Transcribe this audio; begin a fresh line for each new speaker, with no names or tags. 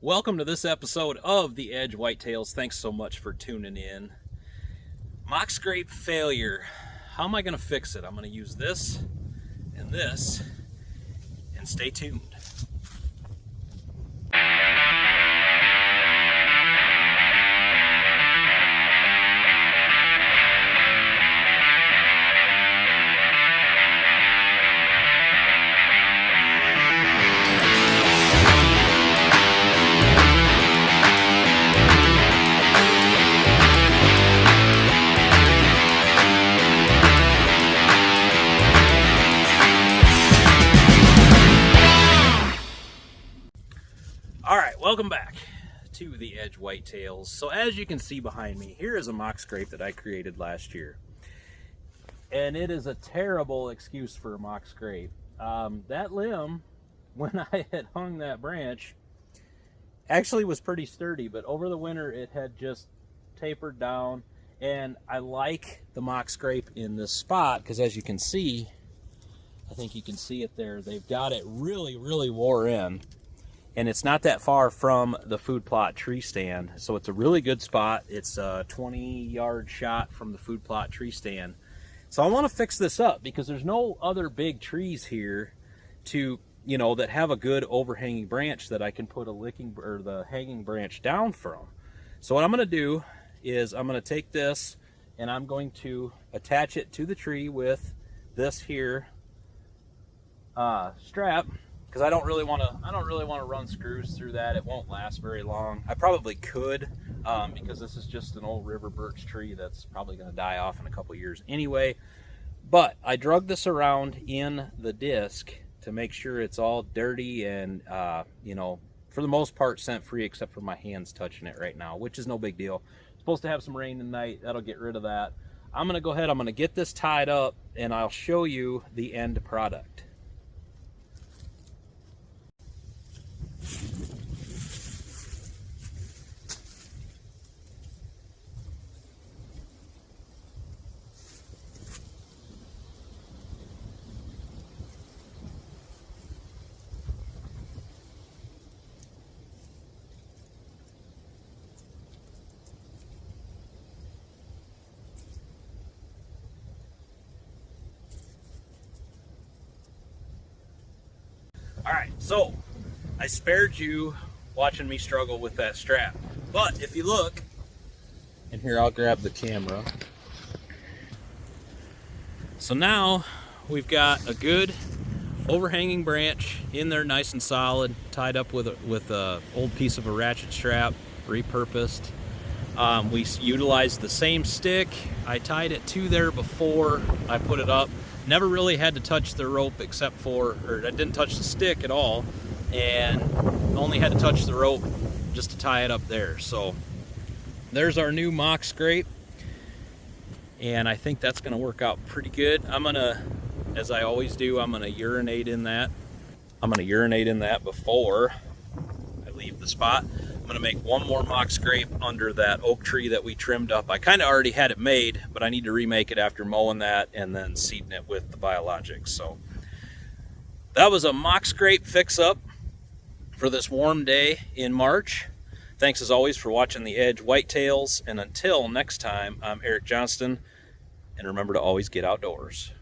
Welcome to this episode of the EDJ Whitetails. Thanks so much for tuning in. Mock scrape failure. How am I going to fix it? I'm going to use this, and stay tuned. Alright, welcome back to the EDJ Whitetails. So as you can see behind me, here is a mock scrape that I created last year. And it is a terrible excuse for a mock scrape. That limb, when I had hung that branch, actually was pretty sturdy, but over the winter it had just tapered down. And I like the mock scrape in this spot because, as you can see, I think you can see it there, they've got it really wore in. And it's not that far from the food plot tree stand, so it's a really good spot. It's a 20-yard shot from the food plot tree stand. So I want to fix this up because there's no other big trees here to, that have a good overhanging branch that I can put the hanging branch down from. So what I'm going to do is I'm going to take this and I'm going to attach it to the tree with this here strap. Because I don't really want to run screws through that. It won't last very long. I probably could, because this is just an old river birch tree that's probably going to die off in a couple years anyway. But I drug this around in the disc to make sure it's all dirty and, for the most part scent free, except for my hands touching it right now, which is no big deal. It's supposed to have some rain tonight. That'll get rid of that. I'm going to go ahead. I'm going to get this tied up, and I'll show you the end product. Alright, so I spared you watching me struggle with that strap. But if you look, and here I'll grab the camera. So now we've got a good overhanging branch in there, nice and solid, tied up with a old piece of a ratchet strap, repurposed. We utilized the same stick. I tied it to there before I put it up. Never really had to touch the rope I didn't touch the stick at all, and only had to touch the rope just to tie it up there. So there's our new mock scrape, and I think that's going to work out pretty good. I'm going to, as I always do, I'm going to urinate in that. I'm going to urinate in that before I leave the spot. I'm going to make one more mock scrape under that oak tree that we trimmed up. I kind of already had it made, but I need to remake it after mowing that and then seeding it with the biologics. So that was a mock scrape fix up for this warm day in March. Thanks as always for watching the EDJ Whitetails, and until next time, I'm Eric Johnston, and remember to always get outdoors.